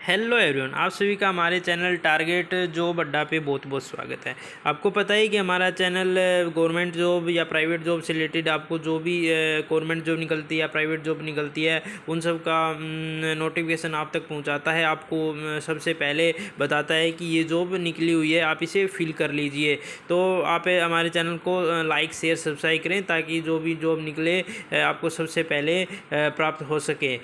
Hello everyone, आप सभी का हमारे चैनल टारगेट जॉब अड्डा पे बहुत बहुत स्वागत है। आपको पता है कि हमारा चैनल गवर्नमेंट जॉब या प्राइवेट जॉब से रिलेटेड आपको जो भी गवर्नमेंट जॉब निकलती है या प्राइवेट जॉब निकलती है उन सब का नोटिफिकेशन आप तक पहुंचाता है। आपको सबसे पहले बताता है कि ये जॉब निकली हुई है, आप इसे फिल कर लीजिए। तो आप हमारे चैनल को लाइक शेयर सब्सक्राइब करें ताकि जो भी जॉब निकले आपको सबसे पहले प्राप्त हो सके।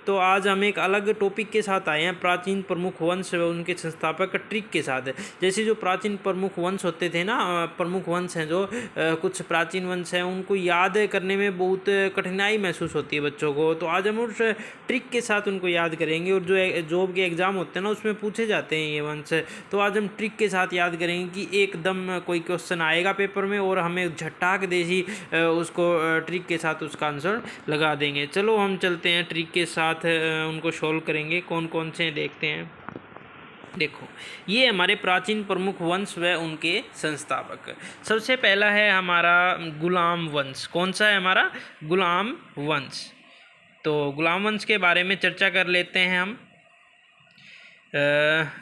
तो आज हम एक अलग टॉपिक के साथ आए हैं, प्राचीन प्रमुख वंश व उनके संस्थापक ट्रिक के साथ। जैसे जो प्राचीन प्रमुख वंश होते थे ना, प्रमुख वंश हैं जो कुछ प्राचीन वंश हैं, उनको याद करने में बहुत कठिनाई महसूस होती है बच्चों को। तो आज हम उस ट्रिक के साथ उनको याद करेंगे। और जो जॉब के एग्ज़ाम होते हैं ना, उसमें पूछे जाते हैं ये वंश। तो आज हम ट्रिक के साथ याद करेंगे कि एकदम कोई क्वेश्चन आएगा पेपर में और हमें झटाक देसी उसको ट्रिक के साथ उसका आंसर लगा देंगे। चलो हम चलते हैं ट्रिक के साथ उनको सॉल्व करेंगे। कौन कौन से देखते हैं। देखो, ये हमारे प्राचीन प्रमुख वंश व उनके संस्थापक। सबसे पहला है हमारा गुलाम वंश। कौन सा है हमारा? गुलाम वंश। तो गुलाम वंश के बारे में चर्चा कर लेते हैं हम।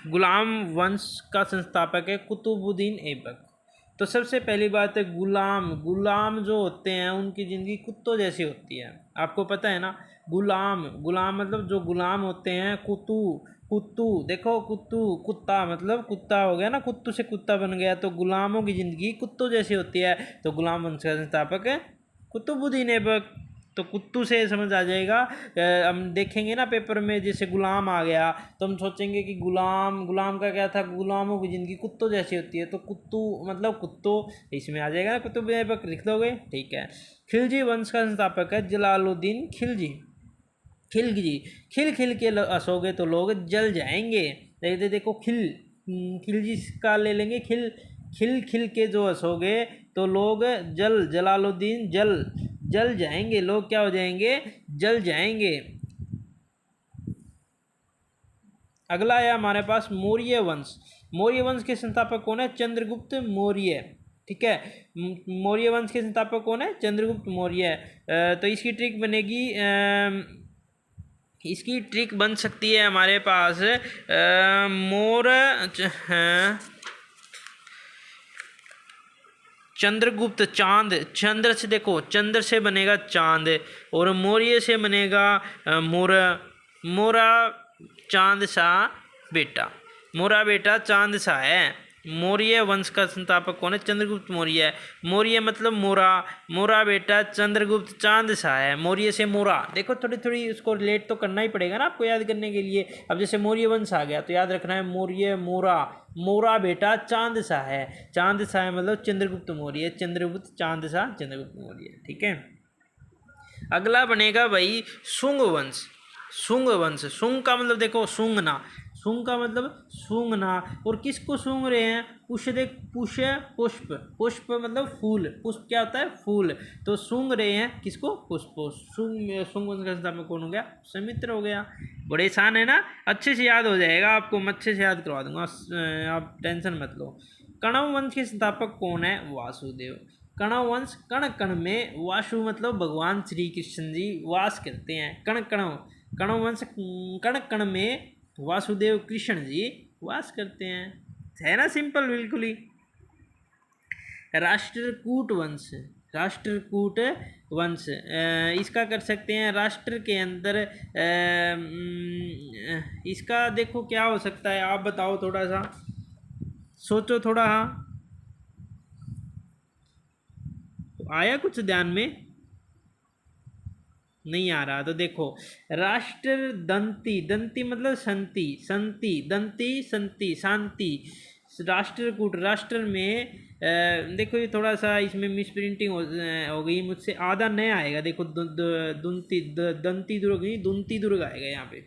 गुलाम वंश का संस्थापक है कुतुबुद्दीन ऐबक। तो सबसे पहली बात है गुलाम जो होते हैं उनकी ज़िंदगी कुत्तों जैसी होती है। आपको पता है ना, गुलाम मतलब जो गुलाम होते हैं। कुत्तू देखो, कुत्ता मतलब कुत्ता हो गया ना, कुत्तू से कुत्ता बन गया। तो गुलामों की ज़िंदगी कुत्तों जैसी होती है। तो गुलाम वंश का संस्थापक है कुतुबुद्दीन ऐबक। तो कुत्तू से समझ आ जाएगा। हम देखेंगे ना पेपर में, जैसे गुलाम आ गया तो हम सोचेंगे कि गुलाम का क्या था, गुलामों की ज़िंदगी कुत्तों जैसी होती है। तो कुत्तू मतलब कुत्तों, इसमें आ जाएगा ना कुतुबुद्दीन ऐबक, लिख दोगे, ठीक है। खिलजी वंश का संस्थापक है जलालुद्दीन खिलजी। खिल के हंसोगे तो लोग जल जाएंगे। देखो खिलजी का ले लेंगे, खिल के जो हंसोगे तो लोग जलालुद्दीन जल जाएंगे। लोग क्या हो जाएंगे? जल जाएंगे। अगला है हमारे पास मौर्य वंश। मौर्य वंश के संस्थापक कौन है? चंद्रगुप्त मौर्य। ठीक है, मौर्य वंश के संस्थापक कौन है? चंद्रगुप्त मौर्य। तो इसकी ट्रिक बनेगी, इसकी ट्रिक बन सकती है हमारे पास चंद्रगुप्त चंद्र से, देखो चंद्र से बनेगा चांद और मौर्य से बनेगा मोरा चांद सा बेटा। मोरा बेटा चांद सा है। मौर्य वंश का संस्थापक कौन है? चंद्रगुप्त मौर्य। मौर्य मतलब मोरा बेटा चंद्रगुप्त चांद सा है। मौर्य से मोरा, देखो थोड़ी थोड़ी उसको रिलेट तो करना ही पड़ेगा ना आपको याद करने के लिए। अब जैसे मौर्य वंश आ गया तो याद रखना है मौर्य मोरा बेटा चांद सा है। चांद सा है मतलब चंद्रगुप्त मौर्य, चंद्रगुप्त चांद सा चंद्रगुप्त मौर्य। ठीक है, अगला बनेगा भाई शुंग वंश। शुंग का मतलब देखो सूंघना, सूंग का मतलब सूंघना। और किसको सूंघ रहे हैं? पुष्प मतलब फूल। पुष्प क्या होता है? फूल। तो सूंघ रहे हैं किसको? पुष्प। सूंग वंश का संस्थापक कौन हो गया? सुमित्र हो गया। बड़े आसान है ना, अच्छे से याद हो जाएगा आपको, मैं अच्छे से याद करवा दूंगा, आप टेंशन मत लो। कणव वंश के संस्थापक कौन है? वासुदेव। कणव वंश, कण में वासु मतलब भगवान श्री कृष्ण जी वास करते हैं। कणव वंश, कण में वासुदेव कृष्ण जी वास करते हैं। है ना सिंपल बिल्कुल ही। राष्ट्रकूट वंश, इसका कर सकते हैं राष्ट्र के अंदर। इसका देखो क्या हो सकता है, आप बताओ, थोड़ा सा सोचो थोड़ा। हाँ, तो आया कुछ ध्यान में? नहीं आ रहा तो देखो, राष्ट्र दंती मतलब संति शांति। राष्ट्रकूट, राष्ट्र में देखो ये थोड़ा सा इसमें मिस प्रिंटिंग हो गई मुझसे, आधा नया आएगा। देखो दंती दुर्ग आएगा यहाँ पे।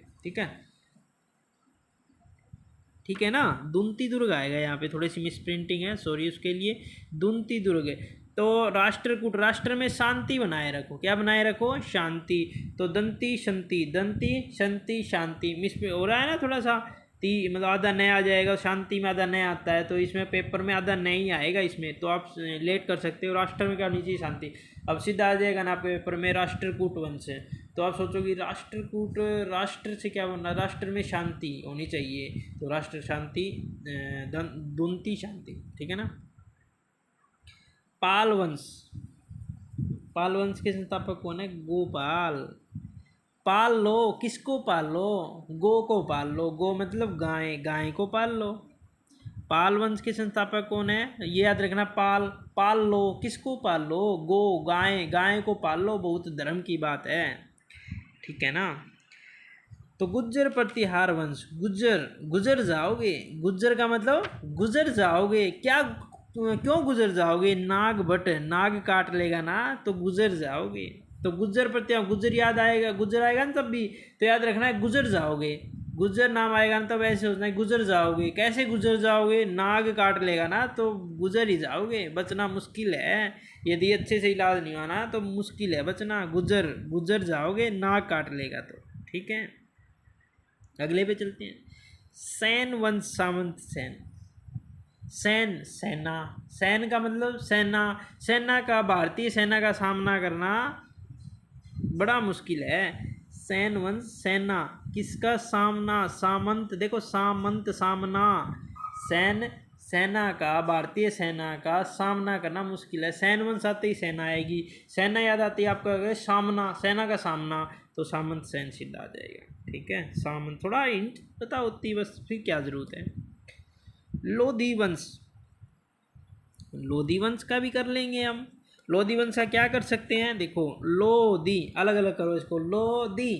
ठीक है ना, दुंती दुर्ग आएगा यहाँ पे, थोड़ी सी मिस प्रिंटिंग है, सॉरी उसके लिए। दुंती दुर्ग। तो राष्ट्रकूट, राष्ट्र में शांति बनाए रखो। क्या बनाए रखो? शांति। तो दंती शंति शांति मिस हो रहा है ना थोड़ा सा। मतलब आधा नया आ जाएगा, शांति में आधा नया आता है, तो इसमें पेपर में आधा नहीं आएगा इसमें, तो आप लेट कर सकते हो। राष्ट्र में क्या होनी चाहिए? शांति। अब सीधा आ जाएगा ना पेपर में राष्ट्रकूट वंश है। तो आप सोचोगे राष्ट्रकूट, राष्ट्र से क्या बनना, राष्ट्र में शांति होनी चाहिए, तो राष्ट्र शांति, दुंती शांति, ठीक है ना। पाल वंश, पाल वंश के संस्थापक कौन है, गोपाल। पाल लो, किसको पाल लो, गो को पाल लो, गो मतलब गाय, गाय को पाल लो। पाल वंश के संस्थापक कौन है, ये याद रखना, पाल, पाल लो, किसको पाल लो, गो, गाय, गाय को पाल लो, बहुत धर्म की बात है, ठीक है ना। तो गुज्जर प्रतिहार वंश, गुज्जर, गुजर जाओगे, गुज्जर का मतलब गुजर जाओगे, क्या क्यों गुजर जाओगे, नाग भट्ट, नाग काट लेगा ना तो गुजर जाओगे। तो गुज्जर प्रत्यय, गुज्जर याद आएगा, गुज्जर आएगा ना तब भी, तो याद रखना है गुजर जाओगे, गुज्जर नाम आएगा ना तब ऐसे सोचना है गुजर जाओगे। कैसे गुजर जाओगे, नाग काट लेगा ना तो गुजर ही जाओगे, बचना मुश्किल है, यदि अच्छे से इलाज नहीं हुआ ना तो मुश्किल है बचना, गुजर, गुजर जाओगे, नाग काट लेगा तो, ठीक है। अगले पे चलते हैं, सैन वंश सामंत सैन, सैन सेना, सैन का मतलब सेना, सेना का, भारतीय सेना का सामना करना बड़ा मुश्किल है। सैन वंश सेना, किसका सामना, सामंत, देखो सामंत सामना, सैन सेना का, भारतीय सेना का सामना करना मुश्किल है। सैन वंश आते ही सेना आएगी, सेना याद आती है आपका, सामना, सेना का सामना, तो सामंत सैन सिद्ध आ जाएगा, ठीक है। सामंत, थोड़ा हिंट पता होती बस, फिर क्या जरूरत है। लोधी वंश, लोधी वंश का भी कर लेंगे हम। लोधी वंश का क्या कर सकते हैं, देखो लोधी, अलग अलग करो इसको, लोधी,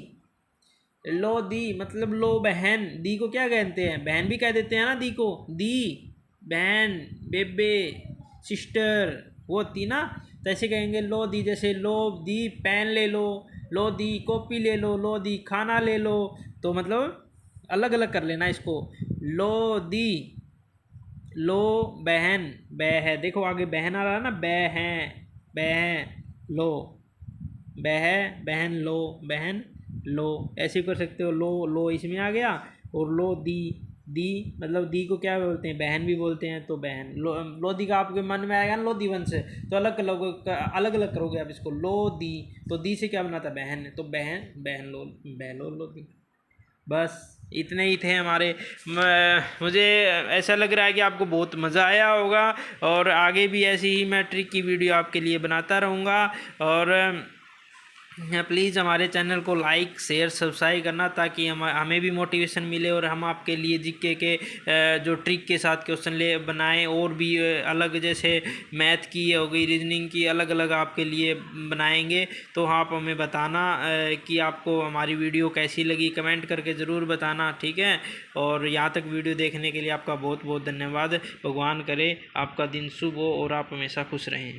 लोधी मतलब लो बहन, दी को क्या कहते हैं, बहन भी कह देते हैं ना दी को, दी बहन, बेबे, सिस्टर, वो होती ना, तो ऐसे कहेंगे लो दी, जैसे लो दी पेन ले लो दी कॉपी ले लो दी खाना ले लो, तो मतलब अलग अलग कर लेना इसको। लो दी, लो बहन, बह, देखो आगे बहन आ रहा है ना, बह लो, बह बहन लो, बहन लो, ऐसे कर सकते हो, लो इसमें आ गया, और लो दी, दी मतलब दी को क्या बोलते हैं, बहन भी बोलते हैं, तो बहन, लोधी का आपके मन में आएगा ना लोधी वंश से, तो अलग अलग करोगे आप इसको, लोधी, तो दी से क्या बनाता है, बहन, तो बहन, बहन लो, बह लो, लोधी। बस इतने ही थे हमारे। मुझे ऐसा लग रहा है कि आपको बहुत मज़ा आया होगा, और आगे भी ऐसी ही मैं ट्रिक की वीडियो आपके लिए बनाता रहूँगा। और प्लीज़ हमारे चैनल को लाइक शेयर सब्सक्राइब करना, ताकि हमें भी मोटिवेशन मिले, और हम आपके लिए जीके के जो ट्रिक के साथ क्वेश्चन ले बनाएं, और भी अलग जैसे मैथ की हो गई, रीजनिंग की, अलग अलग आपके लिए बनाएंगे। तो आप हमें बताना कि आपको हमारी वीडियो कैसी लगी, कमेंट करके ज़रूर बताना, ठीक है। और यहाँ तक वीडियो देखने के लिए आपका बहुत बहुत धन्यवाद। भगवान करे आपका दिन शुभ हो और आप हमेशा खुश रहें।